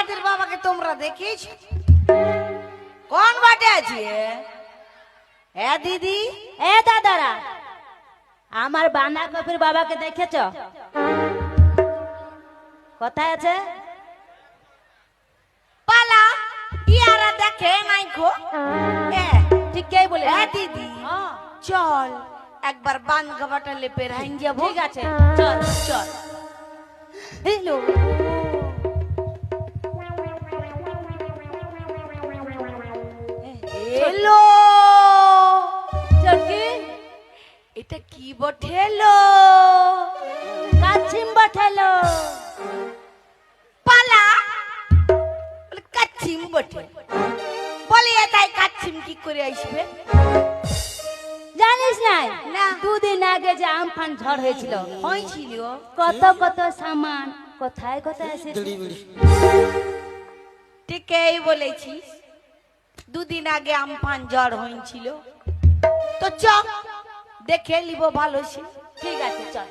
আমাদের বাবাকে তোমরা দেখিস কোন বাটে আছে? হ্যাঁ দিদি, এ দাদারা, আমার বাঁধাকপির বাবাকে দেখেছ? কোথায় আছে? পালা ইয়ারা দেখে নাই গো। ঠিকই বলে। হ্যাঁ দিদি, চল একবার বান গাবাটা লেপে রাইন যাবো। ঠিক আছে, চল চল। হ্যালো, এলো চল কি? এটা কি বঠেলো? কাছিম বঠেলো। পালা বলে কাচ্ছিম বটে, বলি এটাই কাচ্ছিম কি করে আসবে? জানিস নাই? না। দুদিন আগে যে আমফান ঝড় হয়েছিল, হয়েছিল কত কত সামান কোথায় কোথায় এসেছে। ঠিকই বলেছিস, দুদিন আগে আমফান ঝড় হয়েছিল। তো চ দেখে নিব ভালো সে। ঠিক আছে চল।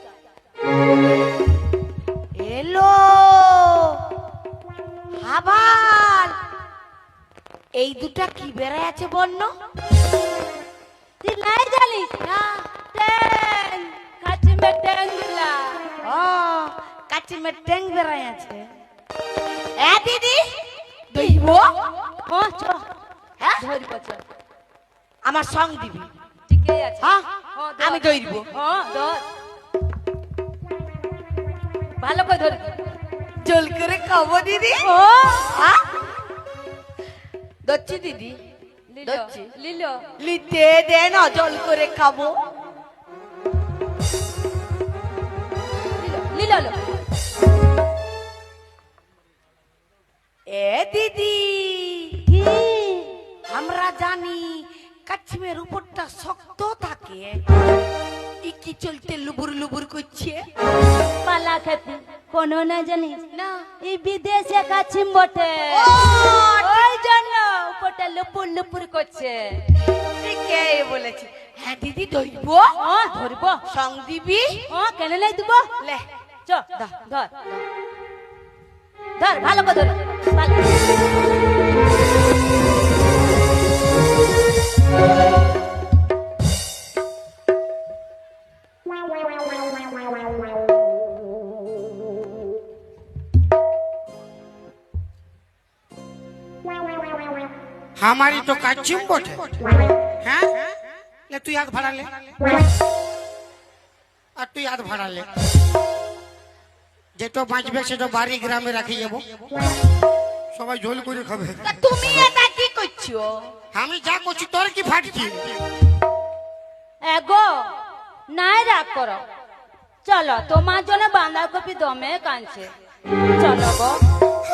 এলো আবার এই দুটা কি বেড়ায় আছে বন্য? তুই নাই জানিস না? ট্যাং, কাছিমে ট্যাং দিলা। ও কাচিমের ট্যাং বেড়ায় আছে। এ দিদি দইব? ও চ, হ্যাঁ ধরব চল। আমার সঙ্গ দিবি? ঠিকই আছে। হ্যাঁ হ্যাঁ, ধর। আমি দইব। হ্যাঁ ধর, ভালো করে ধরবি। জল করে খাবো দিদি। ও হ্যাঁ দচ্ছি দিদি, লিলো দচ্ছি। লিলো। লিতে দে না, জল করে খাবো। লিলো লো। এ দিদি, কি? আমরা জানি কাছিমের উপরটা শক্ত থাকে, ই কি চলতে লুবুর লুবুর করছে? পালা খেতে কোনো না জানিস? না এই বিদেশে কাছিম বটে, ও, ওই জন্য উপরটা লুপুর লুপুর করছে। ঠিকই বলেছি। হ্যাঁ দিদি দইব? ও ধরব। সঙ্গ দিবি? ও কেন নাই দিব? লে চ ধর ধর ধর, ভালো করে ধর। ভালো। हमारी तो काचिम बोट है, हैं? ले तू याद भरा ले, और तू याद भरा ले, जेतो बाँचबे से तो बारी ग्रामे राखी जाबो, सबाई झोल করে খাবে। তা তুমি এটা কি করছো? আমি যা করছি তোর কি ফাটছি? এগো নাই রাগ করো, চলো তোমার জন্য বাঁধাকপি দমে কাঁদছে, চলো গো।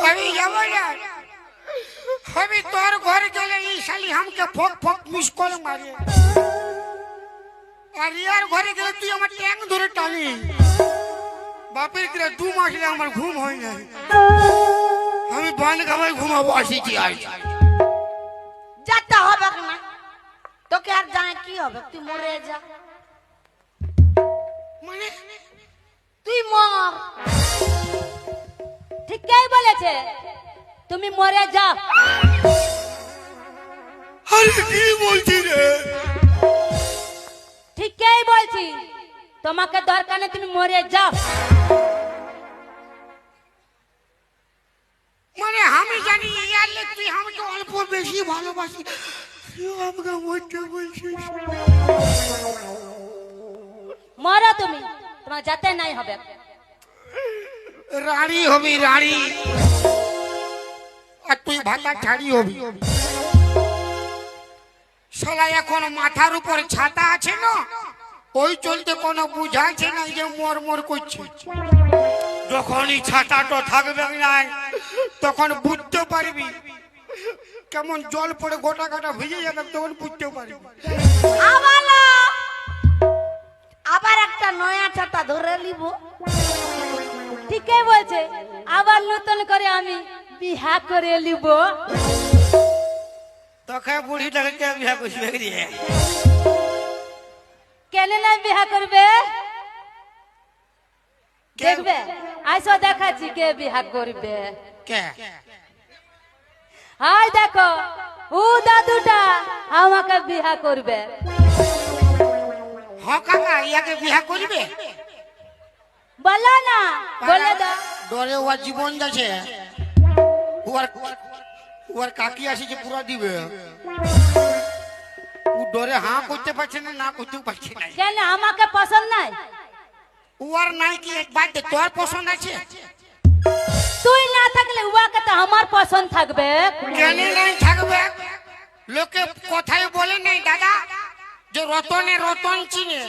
আমি যাব না, আমি তোর ঘরে গেলে এই শালি हमके ফক ফক মিস কল মারে, আর ইয়ার ঘরে গেলে তুই আমার ট্যাং ধরে টানি। বাপের কিরা 2 মাস ধরে আমার ঘুম হয় না, আমি বান খামায় ঘুমাবো আসিছি আজ। যেতে হবে না, তোকে আর জানে কি হবে? তুই মরে যা, মানে তুই মর। ঠিকই বলেছে, তুমি মরে যাও। আরে কি বলছিস রে? ঠিকই বলছি, তোমাকে দরকার নেই, তুমি মরে যাও। মানে আমি জানি ইয়ারলে তুই আমাকে অল্প বেশি ভালোবাসি, তুই আমাকে মরতে বলছিস? মরো তুমি, তোমার যেতে নাই হবে। রানী হবি রানী, আর তুই ভাতা ছাড়ি হবি। শালা এখন মাথার উপর ছাতা আছে না, ওই চলতে কোনো বুঝাচ্ছে না যে মর মর করছে। যখনই ছাতাটা থাকবে না তখন বুঝতে পারবি, কেমন জল পড়ে গোটা কাটা ভিজে যাবে, তখন বুঝতে পারবি। আবার একটা নয়া ছাতা ধরে নিব। ঠিকই বলছে, আবার নতুন করে আমি বিহা করে নিব। তোকে বুড়িটাকে কে বিয়ে করবে রে? কেন না বিহা করবে? দেখবে আইসো দেখাচ্ছি কে বিহা করবে। কে? হাই দেখো ও দাদুটা আমাকে বিয়া করবে। হ কাকা ইয়াকে বিয়া করবে? বলো না, বলে দাও। ডরে ওর জীবন যাচ্ছে। ওর কাকি আসে যে পুরা দিবে। ও ডরে হাঁ করতে পারছে না, না করতেও পারছে না। কেন আমাকে পছন্দ নাই? ওর নাই কি একবার তোর পছন্দ আছে? তুই না থাকলে উয়াকে তো আমার পছন্দ থাকবে। কেন নাই থাকবে? লোকে কথাই বলে নাই দাদা যে রতনে রতন চিনে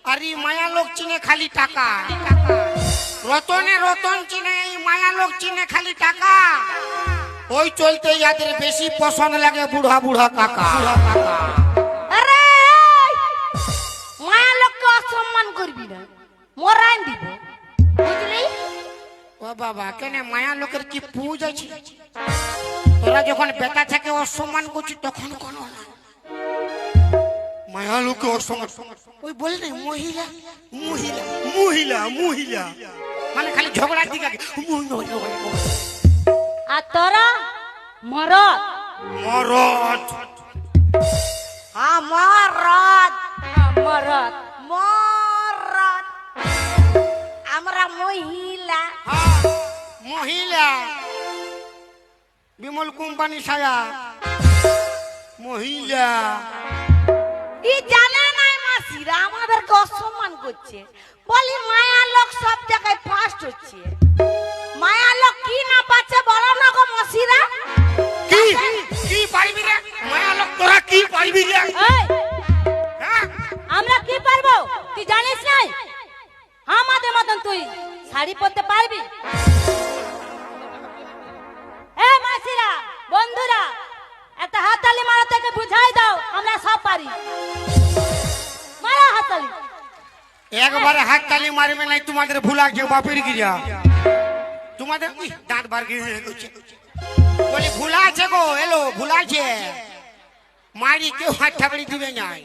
আর এই মায়া লোক চিনে খালি টাকা। রতনে রতন চিনে, এই মায়া লোক চিনে খালি টাকা। ওই চলতে যাদের বেশি পছন্দ লাগে বুড়া বুড়া কাকা। আরে মায়া লোককে অসম্মান করবি না, মরাই দিব, বুঝলি? ও বাবা, কেন মায়া লোকের কি পুজ আছে? তোরা যখন বেটা থেকে অসম্মান করছিস তখন কোনো না। মায়া লোকে অসম্মান, ওই বলে নাই মহিলা মহিলা মহিলা মহিলা, মানে খালি ঝগড়ার দিকে আগে। আর তোরা মরদ। মরদ আমার রাত মরদ মরদ, আমরা মহিলা। হ্যাঁ, মহিলা। বিমল কোম্পানি ছায়া মহিলা। ই জানে নাই মাসিরা আমাদেরকে অসম্মান করছে, বলি মায়া লোক সব জায়গায় ফার্স্ট হচ্ছে। মায়া লোক কি না পাচ্ছে বলো না গো মাসিরা? কি কি পাইবি রে মায়া লোক? তোরা কি পাইবি রে? এই, হ্যাঁ, আমরা কি পারবো তুই জানিস নাই? আমাদের মতন তুই শাড়ি পরতে পারবি? এ মাসিরা, বন্ধুরা, একটা হাততালি মারো, থেকে বুঝাই দাও আমরা সব পারি। মারো হাততালি। একবারে হাত তালি মারবে নাই, তোমাদের ভুলা গিয়ে বাপের গিয়া তোমাদের দাঁত বার গিয়ে বলি ভুলা আছে গো, এলো ভুলা আছে। মারি কেউ হাত ঠাকড়ি দিবে নাই।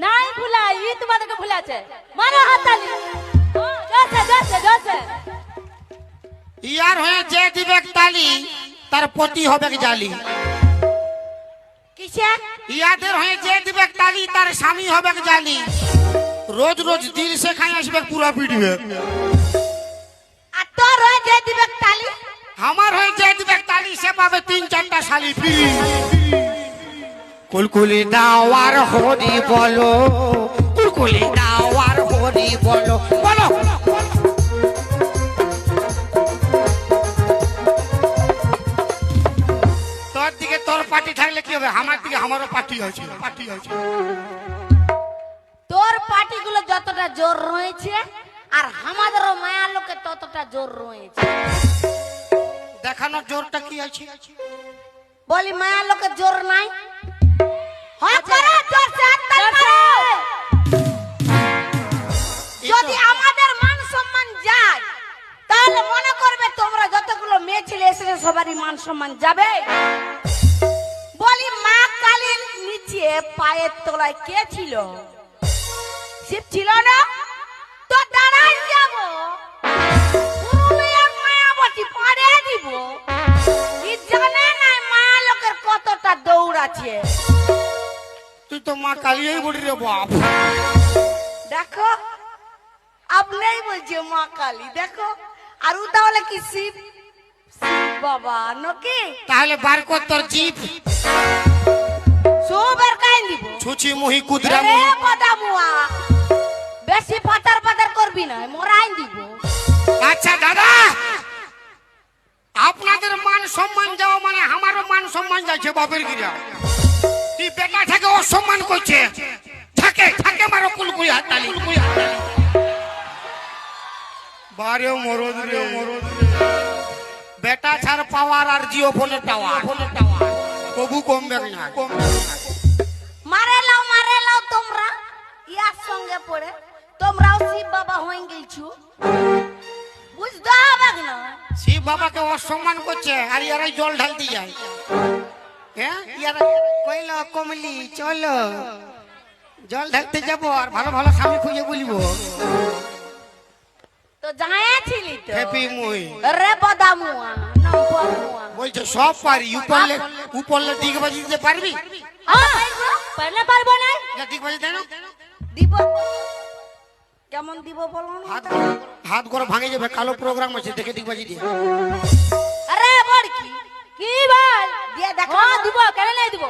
নাই ভুলা, ই তোমাদেরকে ভুলাছে। মারো হাততালি। Jose Jose Jose. ইয়ার হয়ে যে দিবে তালি তার পতি হবে জালি। কিসে? ইয়াদের হয়ে যে দিবে তালি তার স্বামী হবে জালি। রোজ রোজ দিল সে খাই আসবে পুরা পিটবে। আর তোর হয়ে যে দিবে তালি? আমার হয়ে যে দিবে তালি সে পাবে 3-4টা শালি ফ্রি। কুলকুলি দাওয়ার হরি বলো, কুলকুলি দাওয়ার হরি বলো, বলো। তোর দিকে তোর পার্টি থাকলে কি হবে? আমার দিকে আমারও পার্টি আছে, পার্টি আছে। তোর পার্টিগুলো যতটা জোর রয়েছে আর আমাদেরও মায়া লোকে ততটা জোর রয়েছে। দেখানোর জোরটা কি আছে? বলি মায়া লোকের জোর নাই? হয় করো, জোরসে হাততালি মারো। যদি আমাদের মান সম্মান যায় তাহলে মনে করবে তোমরা যতগুলো মেয়ে ছেলে এসেছে সবারই মান সম্মান যাবে। বলি মা কালীর নিচে পায়ের তলায় কে ছিল? শিব ছিল না? তো দাঁড়াই যাব, পুরুলিয়ার মায়াবতী পাড়ে দিব। কি জানে না মায়া লোকের কতটা দৌড় আছে? তুই তো মা কালিয়াই বলি রে বাপ। দেখো আপনিই বলছে মা কালী, দেখো। আর ও তাহলে কি শিব? শিব বাবা নাকি? তাহলে বার কর তোর জিপ। সবের কাইন দিব। ছুচি মুহি কুদরা আরে মুহি। বাদামুয়া, বেশি পাতার পাতার করবি না, মোরাইন দিব। আচ্ছা দাদা, আপনাদের মান সম্মান যাওয়া মানে আমারও মান সম্মান যাচ্ছে বাপের গিরা। তুই বেটা থেকে অসম্মান করছে, থাকে থাকে মারো কুলকুলি হাততালি। বারে মরদ রে মরদ রে। বেটা ছাড় পাওয়ার আর জিও ফোনের টাওয়ার, কবু কমবে না। মারে লাও তোমরা ইয়ার সঙ্গে পড়ে তোমরাও শিব বাবা হয়ে গেছো, বুঝতে হবে না? শিব বাবাকে অসম্মান করছে আর ইয়ারাই জল ঢালতে যায়। হ্যাঁ, ইয়ারা কইল কমলি চলো জল ঢালতে যাবো আর ভালো ভালো স্বামী খুঁজে বলবো। তো যাইছিলি তো হ্যাপি মুই রে বাদামুয়া নাম্বার 1। বলছে সব পারি, উপরলে উপরলে দিক বাজি দিতে পারবি? পারলে পারবো না। দিক বাজি দেন, দিব কেমন দিব বলো না? হাত হাত করে ভাঙে যাবে, কালো প্রোগ্রাম আছে, দেখে দিক বাজি দিয়ে। আরে বড় কি কি বল? দিয়ে দেখো হ্যাঁ দিব, কেন নাই দিব?